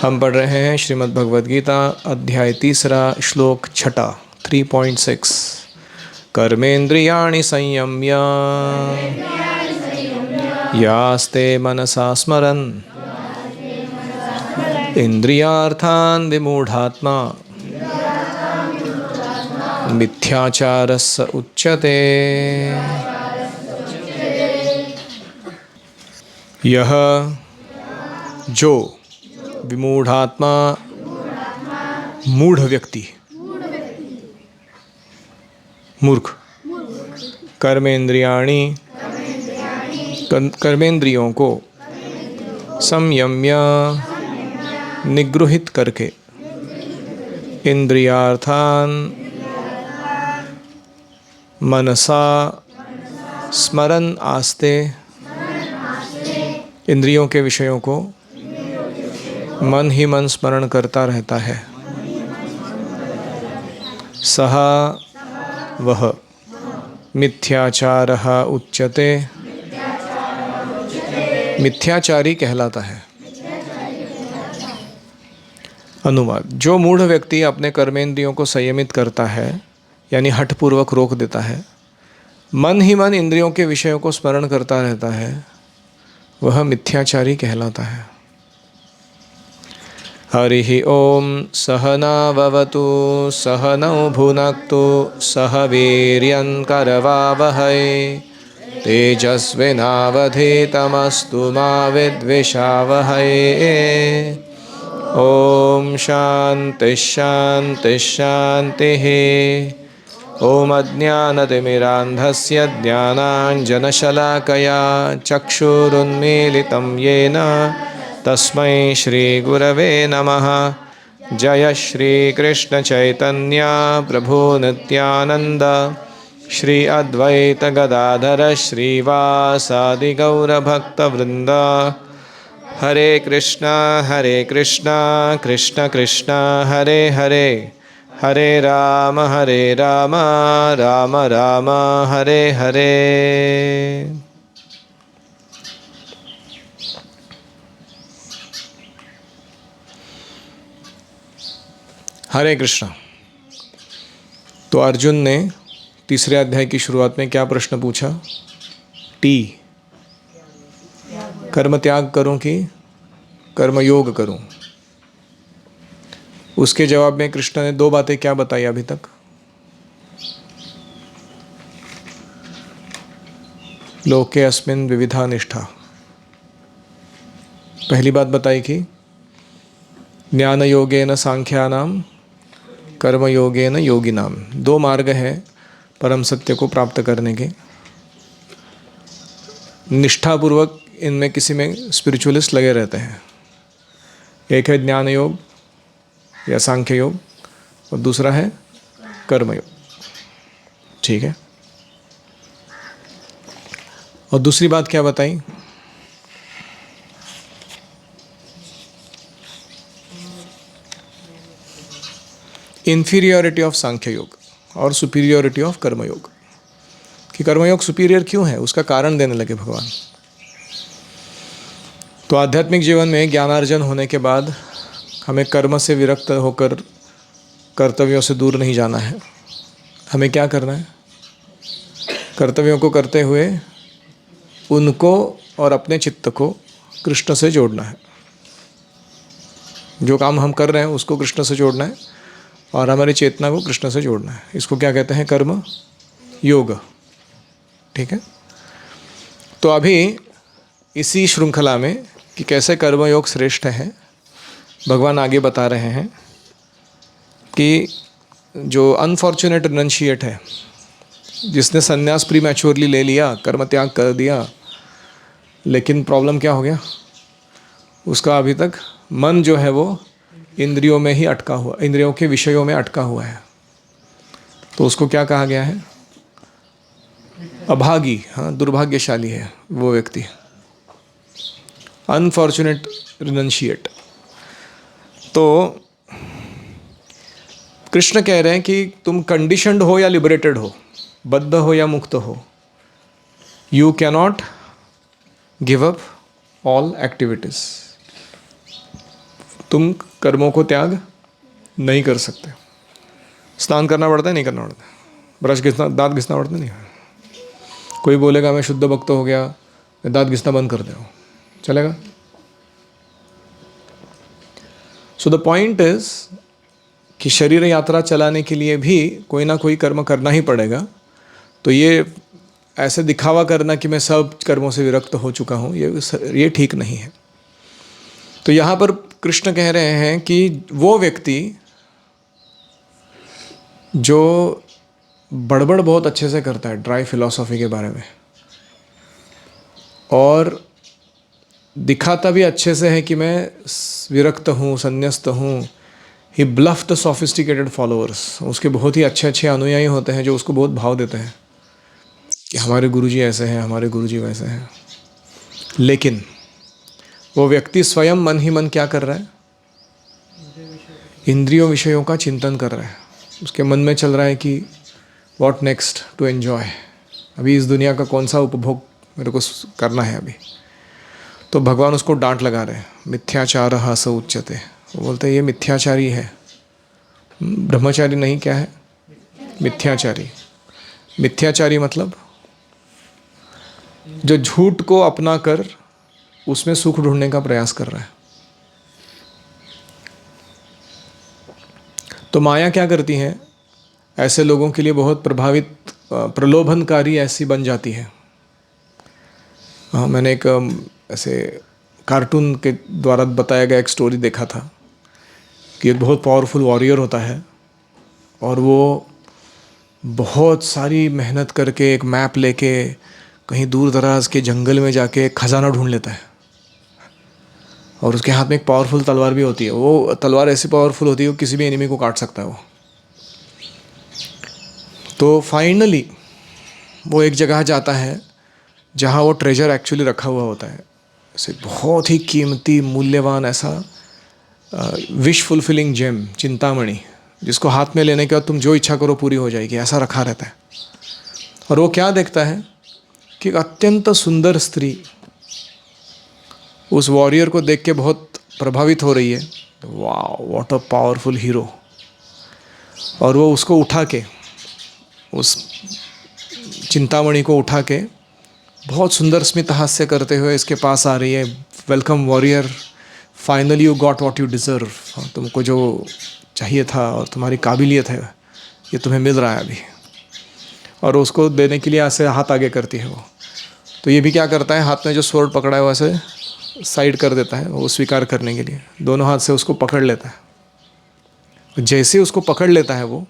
हम पढ़ रहे हैं श्रीमद् भगवद गीता अध्याय 3 श्लोक 6 3.6 कर्मेन्द्रियाणि संयम्य यास्ते मनसा स्मरन् इंद्रियार्थान् विमूढात्मा मिथ्याचारस्य उच्यते। यह जो विमूढ़ात्मा मूढ़ व्यक्ति मूर्ख कर्मेंद्रियाणि कर्मेंद्रियों को संयम्य निगृहित करके इंद्रियार्थान मनसा स्मरन आस्ते इंद्रियों के विषयों को मन ही मन स्मरण करता रहता है। सह वह मिथ्याचारः उच्यते मिथ्याचारी कहलाता है। अनुवाद: जो मूढ़ व्यक्ति अपने कर्मेंद्रियों को संयमित करता है यानी हठपूर्वक रोक देता है, मन ही मन इंद्रियों के विषयों को स्मरण करता रहता है, वह मिथ्याचारी कहलाता है। हरि ओम सहना भवतु सहनौ भुनक्तु सह वीर्यं करवावहै तेजस्विनावधीतमस्तु मा विद्विषावहै। ओम शांति शांति शांतिः। ओम अज्ञानतिमिरान्धस्य ज्ञानाञ्जनशलाकया चक्षुरुन्मीलितं येन तस्मै श्री गुरवे नमः। जय श्री कृष्ण चैतन्य प्रभु नित्यानंद श्री अद्वैत गदाधर श्रीवासादि गौर भक्त वृंद। हरे कृष्णा कृष्ण कृष्ण हरे हरे, हरे राम राम राम हरे हरे। हरे कृष्णा। तो अर्जुन ने तीसरे अध्याय की शुरुआत में क्या प्रश्न पूछा? कर्म त्याग करूं कि कर्म योग करूं? उसके जवाब में कृष्ण ने दो बातें क्या बताई अभी तक? लोके अस्मिन् विविधा निष्ठा। पहली बात बताई कि ज्ञान योगेन सांख्यानाम कर्म योगेन योगिनाम। दो मार्ग हैं परम सत्य को प्राप्त करने के। निष्ठापूर्वक इनमें किसी में स्पिरिचुअलिस्ट लगे रहते हैं। एक है ज्ञान योग या सांख्य योग और दूसरा है कर्म योग। ठीक है। और दूसरी बात क्या बताई? इन्फीरियोरिटी ऑफ सांख्य योग और सुपीरियोरिटी ऑफ कर्मयोग। कि कर्मयोग सुपीरियर क्यों है, उसका कारण देने लगे भगवान। तो आध्यात्मिक जीवन में ज्ञानार्जन होने के बाद हमें कर्म से विरक्त होकर कर्तव्यों से दूर नहीं जाना है। हमें क्या करना है? कर्तव्यों को करते हुए उनको और अपने चित्त को कृष्ण से जोड़ना है। जो काम हम कर रहे हैं उसको कृष्ण से जोड़ना है और हमारी चेतना को कृष्ण से जोड़ना है। इसको क्या कहते हैं? कर्म योग। ठीक है। तो अभी इसी श्रृंखला में कि कैसे कर्म योग श्रेष्ठ है, भगवान आगे बता रहे हैं कि जो अनफॉर्चुनेट रिनंशिएट है, जिसने संन्यास प्रीमैच्योरली ले लिया, कर्म त्याग कर दिया, लेकिन प्रॉब्लम क्या हो गया? उसका अभी तक मन जो है वो इंद्रियों में ही अटका हुआ, इंद्रियों के विषयों में अटका हुआ है। तो उसको क्या कहा गया है? अभागी। हाँ, दुर्भाग्यशाली है वो व्यक्ति, अनफॉर्चुनेट रिनंशिएट। तो कृष्ण कह रहे हैं कि तुम कंडीशनड हो या लिबरेटेड हो, बद्ध हो या मुक्त हो, you cannot give up all activities. तुम कर्मों को त्याग नहीं कर सकते। स्नान करना पड़ता है, नहीं करना पड़ता, ब्रश घिसना, दांत घिसना पड़ता नहीं। कोई बोलेगा मैं शुद्ध भक्त हो गया, मैं दांत घिसना बंद कर दो, चलेगा? सो द पॉइंट इज कि शरीर यात्रा चलाने के लिए भी कोई ना कोई कर्म करना ही पड़ेगा। तो ये ऐसे दिखावा करना कि मैं सब कर्मों से विरक्त हो चुका हूँ, ये ठीक नहीं है। तो यहाँ पर कृष्ण कह रहे हैं कि वो व्यक्ति जो बड़बड़ बहुत अच्छे से करता है ड्राई फिलॉसफी के बारे में, और दिखाता भी अच्छे से है कि मैं विरक्त हूँ, संन्यस्त हूँ, ही ब्लफ द सोफिस्टिकेटेड फॉलोअर्स। उसके बहुत ही अच्छे अच्छे अनुयायी होते हैं जो उसको बहुत भाव देते हैं कि हमारे गुरुजी ऐसे हैं, हमारे गुरुजी वैसे हैं। लेकिन वो व्यक्ति स्वयं मन ही मन क्या कर रहा है? इंद्रियों विषयों का चिंतन कर रहा है। उसके मन में चल रहा है कि व्हाट नेक्स्ट टू एन्जॉय, अभी इस दुनिया का कौन सा उपभोग मेरे को करना है अभी। तो भगवान उसको डांट लगा रहे हैं, मिथ्याचारः स उच्यते। वो बोलते हैं ये मिथ्याचारी है, ब्रह्मचारी नहीं, क्या है? मिथ्याचारी। मिथ्याचारी मतलब जो झूठ को अपना कर उसमें सुख ढूंढने का प्रयास कर रहा है। तो माया क्या करती है? ऐसे लोगों के लिए बहुत प्रलोभनकारी ऐसी बन जाती है। हाँ, मैंने एक ऐसे कार्टून के द्वारा बताया गया एक स्टोरी देखा था कि एक बहुत पावरफुल वॉरियर होता है और वो बहुत सारी मेहनत करके एक मैप लेके कहीं दूर दराज के जंगल में जाके एक खजाना ढूंढ लेता है, और उसके हाथ में एक पावरफुल तलवार भी होती है। वो तलवार ऐसी पावरफुल होती है वो किसी भी एनिमी को काट सकता है वो। तो फाइनली वो एक जगह जाता है जहाँ वो ट्रेजर एक्चुअली रखा हुआ होता है, ऐसे बहुत ही कीमती मूल्यवान ऐसा विश फुलफिलिंग जेम, चिंतामणि, जिसको हाथ में लेने के बाद तुम जो इच्छा करो पूरी हो जाएगी, ऐसा रखा रहता है। और वो क्या देखता है कि एक अत्यंत सुंदर स्त्री उस वॉरियर को देख के बहुत प्रभावित हो रही है। वाह, व्हाट अ पावरफुल हीरो। और वो उसको उठा के, उस चिंतामणि को उठा के बहुत सुंदर स्मित हास्य करते हुए इसके पास आ रही है। Welcome warrior, finally you got what you deserve. तुमको जो चाहिए था और तुम्हारी काबिलियत है ये तुम्हें मिल रहा है अभी। और उसको देने के लिए ऐसे हाथ आगे करती है वो। तो ये भी क्या करता है, हाथ में जो स्वॉर्ड पकड़ा है वैसे साइड कर देता है वो स्वीकार करने के लिए, दोनों हाथ से उसको पकड़ लेता है। जैसे उसको पकड़ लेता है वो,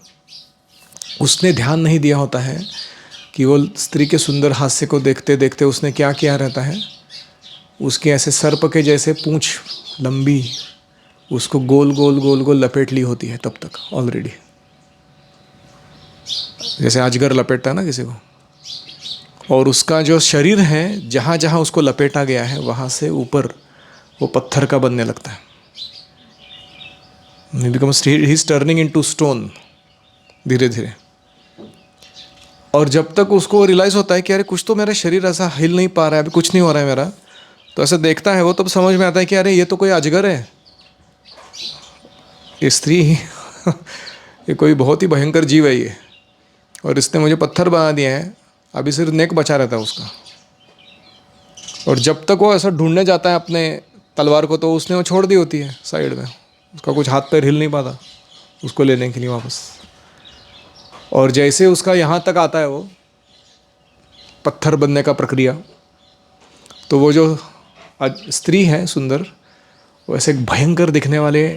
उसने ध्यान नहीं दिया होता है कि वो स्त्री के सुंदर हास्य को देखते देखते उसने क्या किया रहता है, उसके ऐसे सर्प के जैसे पूंछ लंबी उसको गोल गोल गोल गोल लपेट ली होती है तब तक ऑलरेडी, जैसे अजगर लपेटता है ना किसी को। और उसका जो शरीर है जहाँ जहाँ उसको लपेटा गया है वहाँ से ऊपर वो पत्थर का बनने लगता है। He is turning into stone धीरे धीरे। और जब तक उसको रियलाइज़ होता है कि अरे कुछ तो मेरा शरीर ऐसा हिल नहीं पा रहा है, अभी कुछ नहीं हो रहा है मेरा, तो ऐसे देखता है वो, तब समझ में आता है कि अरे ये तो कोई अजगर है, ये स्त्री ये कोई बहुत ही भयंकर जीव है ये, और इसने मुझे पत्थर बना दिया है, अभी सिर्फ नेक बचा रहता है उसका। और जब तक वो ऐसा ढूंढने जाता है अपने तलवार को, तो उसने वो छोड़ दी होती है साइड में, उसका कुछ हाथ पैर हिल नहीं पाता उसको लेने के लिए वापस। और जैसे उसका यहाँ तक आता है वो पत्थर बनने का प्रक्रिया, तो वो जो स्त्री है सुंदर, वो ऐसे एक भयंकर दिखने वाले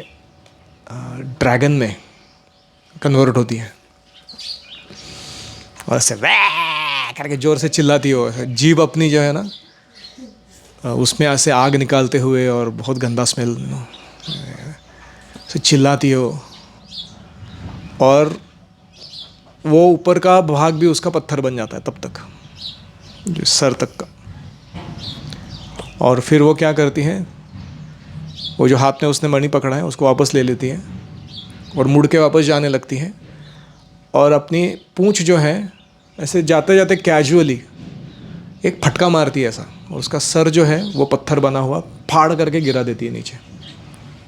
ड्रैगन में कन्वर्ट होती है, और ऐसे वैं करके जोर से चिल्लाती हो, जीभ अपनी जो है ना उसमें ऐसे आग निकालते हुए और बहुत गंदा स्मेल से चिल्लाती हो। और वो ऊपर का भाग भी उसका पत्थर बन जाता है तब तक, जो सर तक का। और फिर वो क्या करती है, वो जो हाथ में उसने मणि पकड़ा है उसको वापस ले लेती है और मुड़ के वापस जाने लगती है, और अपनी पूंछ जो है ऐसे जाते जाते कैजुअली एक फटका मारती है ऐसा, और उसका सर जो है वो पत्थर बना हुआ फाड़ करके गिरा देती है नीचे।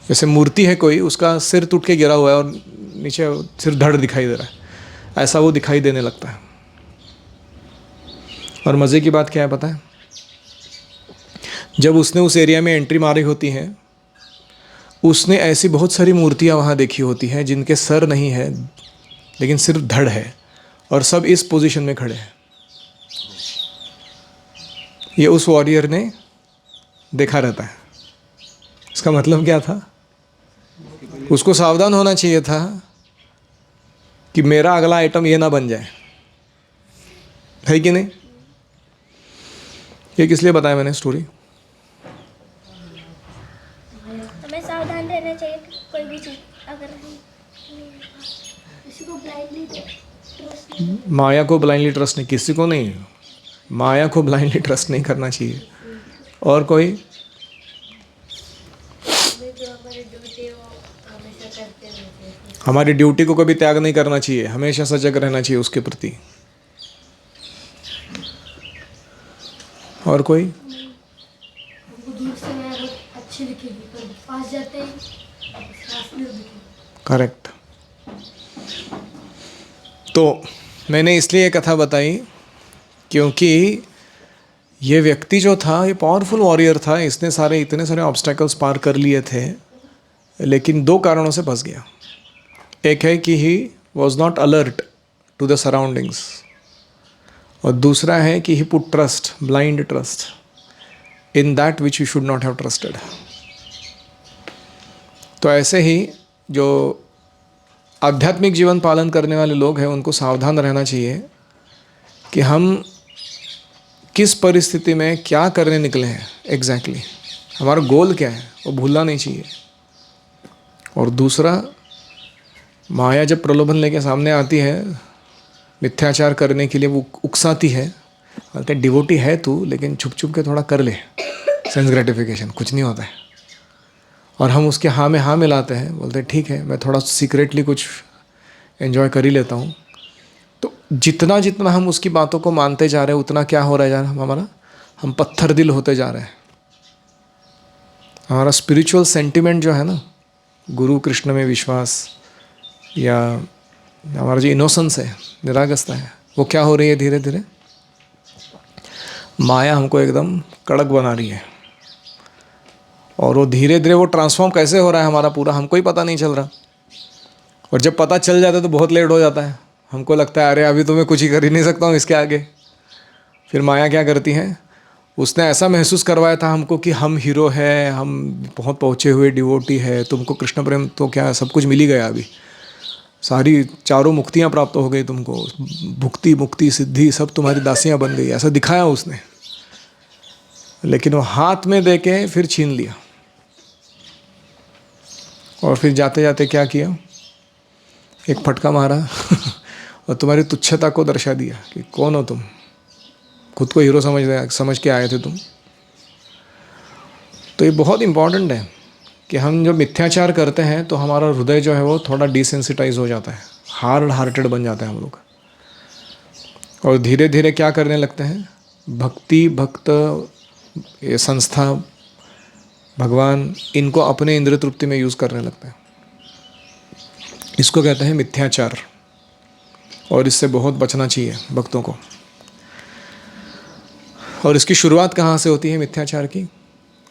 जैसे मूर्ति है कोई, उसका सिर टूट के गिरा हुआ है और नीचे सिर धड़ दिखाई दे रहा है, ऐसा वो दिखाई देने लगता है। और मज़े की बात क्या है पता है, जब उसने उस एरिया में एंट्री मारी होती है, उसने ऐसी बहुत सारी मूर्तियाँ वहाँ देखी होती हैं जिनके सर नहीं है लेकिन सिर्फ धड़ है, और सब इस पोजीशन में खड़े हैं। ये उस वॉरियर ने देखा रहता है। इसका मतलब क्या था, उसको सावधान होना चाहिए था कि मेरा अगला आइटम ये ना बन जाए, है कि नहीं। ये किस लिए बताया मैंने स्टोरी? हमें सावधान रहना चाहिए कोई भी चीज़, अगर हम किसी को ब्लाइंडली ट्रस्ट नहीं, माया को ब्लाइंडली ट्रस्ट नहीं, किसी को नहीं, माया को ब्लाइंडली ट्रस्ट नहीं करना चाहिए। और कोई? जो हमारी ड्यूटी हो हमेशा करते रहना चाहिए। हमारी ड्यूटी को कभी त्याग नहीं करना चाहिए, हमेशा सजग रहना चाहिए उसके प्रति। और कोई? हमको दूर से बहुत अच्छी दिखेगी पर पास जाते ही शास्त्रीय दिखेगी। करेक्ट। तो मैंने इसलिए ये कथा बताई क्योंकि ये व्यक्ति जो था ये पावरफुल वॉरियर था, इसने इतने सारे ऑब्स्टेकल्स पार कर लिए थे, लेकिन दो कारणों से फंस गया। एक है कि he was not alert to the surroundings, और दूसरा है कि he put trust, blind trust, in that which you should not have trusted. तो ऐसे ही जो आध्यात्मिक जीवन पालन करने वाले लोग हैं उनको सावधान रहना चाहिए कि हम किस परिस्थिति में क्या करने निकले हैं एग्जैक्टली, हमारा गोल क्या है वो भूलना नहीं चाहिए। और दूसरा, माया जब प्रलोभन लेके सामने आती है मिथ्याचार करने के लिए, वो उकसाती है, बोलते डिवोटी है तू लेकिन छुप छुप के थोड़ा कर ले, सेंस ग्रेटिफिकेशन, कुछ नहीं होता है। और हम उसके हाँ में हाँ मिलाते हैं, बोलते ठीक है मैं थोड़ा सीक्रेटली कुछ एंजॉय कर ही लेता हूँ। तो जितना जितना हम उसकी बातों को मानते जा रहे हैं उतना क्या हो रहा है जा रहा है हमारा, हम पत्थर दिल होते जा रहे हैं। हमारा स्पिरिचुअल सेंटिमेंट जो है ना, गुरु कृष्ण में विश्वास या हमारा जो इनोसेंस है, निरागसता है, वो क्या हो रही है धीरे धीरे, माया हमको एकदम कड़क बना रही है। और वो धीरे धीरे वो ट्रांसफॉर्म कैसे हो रहा है हमारा पूरा, हमको ही पता नहीं चल रहा। और जब पता चल जाता है तो बहुत लेट हो जाता है, हमको लगता है अरे अभी तो मैं कुछ ही कर ही नहीं सकता हूँ इसके आगे। फिर माया क्या करती है, उसने ऐसा महसूस करवाया था हमको कि हम हीरो हैं, हम बहुत पहुँचे हुए डिवोटी है, तुमको कृष्ण प्रेम तो क्या सब कुछ मिल ही गया, अभी सारी चारों मुक्तियाँ प्राप्त हो गई तुमको, भुक्ति मुक्ति सिद्धि सब तुम्हारी दासियाँ बन गई, ऐसा दिखाया उसने। लेकिन वो हाथ में दे के फिर छीन लिया, और फिर जाते जाते क्या किया, एक फटका मारा और तुम्हारी तुच्छता को दर्शा दिया कि कौन हो तुम, खुद को हीरो समझ के आए थे तुम। तो ये बहुत इम्पॉर्टेंट है कि हम जब मिथ्याचार करते हैं तो हमारा हृदय जो है वो थोड़ा डिसेंसिटाइज हो जाता है, हार्ड हार्टेड बन जाता है हम लोग, और धीरे धीरे क्या करने लगते हैं, भक्ति भक्त ये संस्था भगवान इनको अपने इंद्रिय तृप्ति में यूज़ करने लगते हैं। इसको कहते हैं मिथ्याचार, और इससे बहुत बचना चाहिए भक्तों को। और इसकी शुरुआत कहाँ से होती है मिथ्याचार की,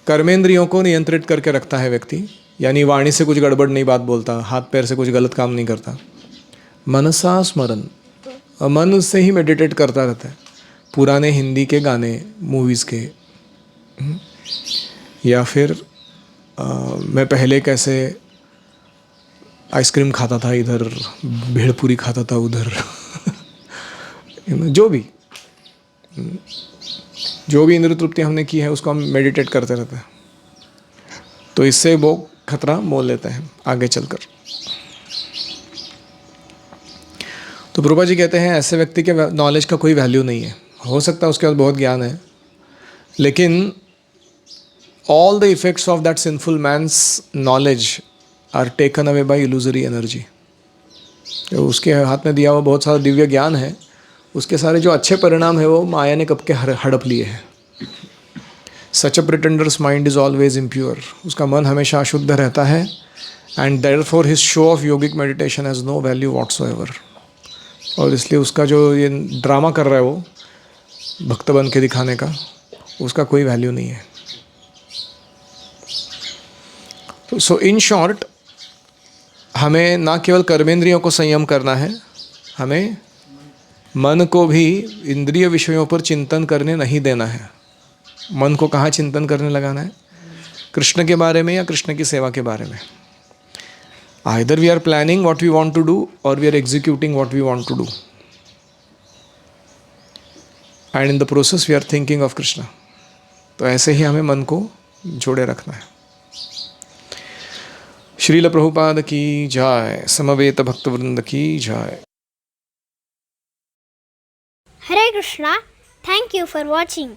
कर्मेंद्रियों को नियंत्रित करके रखता है व्यक्ति, यानी वाणी से कुछ गड़बड़ नहीं बात बोलता, हाथ पैर से कुछ गलत काम नहीं करता, मनसा स्मरण, मन से ही मेडिटेट करता रहता है, पुराने हिंदी के गाने मूवीज़ के, या फिर मैं पहले कैसे आइसक्रीम खाता था इधर, भेड़पूरी खाता था उधर जो भी इंद्रिय तृप्ति हमने की है उसको हम मेडिटेट करते रहते हैं। तो इससे वो खतरा मोल लेते हैं आगे चलकर। तो प्रभुपाद जी कहते हैं ऐसे व्यक्ति के नॉलेज का कोई वैल्यू नहीं है, हो सकता है उसके पास बहुत ज्ञान है, लेकिन all the effects of that sinful man's knowledge are taken away by illusory energy। तो उसके हाथ में दिया हुआ बहुत सारा दिव्य ज्ञान है, उसके सारे जो अच्छे परिणाम है वो माया ने कब के हड़प लिए हैं। Such a pretender's mind is always impure, उसका मन हमेशा अशुद्ध रहता है, and therefore his show of yogic meditation has no value whatsoever. और इसलिए उसका जो ये ड्रामा कर रहा है वो भक्त बन के दिखाने का, उसका कोई वैल्यू नहीं है। सो इन शॉर्ट, हमें ना केवल कर्मेंद्रियों को संयम करना है, हमें मन को भी इंद्रिय विषयों पर चिंतन करने नहीं देना है। मन को कहाँ चिंतन करने लगाना है? कृष्ण के बारे में या कृष्ण की सेवा के बारे में। Either we are planning what we want to do और we are executing what we want to do, and in the process we are thinking of Krishna. तो ऐसे ही हमें मन को जोड़े रखना है। श्रील प्रभुपाद की जय, समवेत भक्तवृंद की जय। Hare Krishna. Thank you for watching.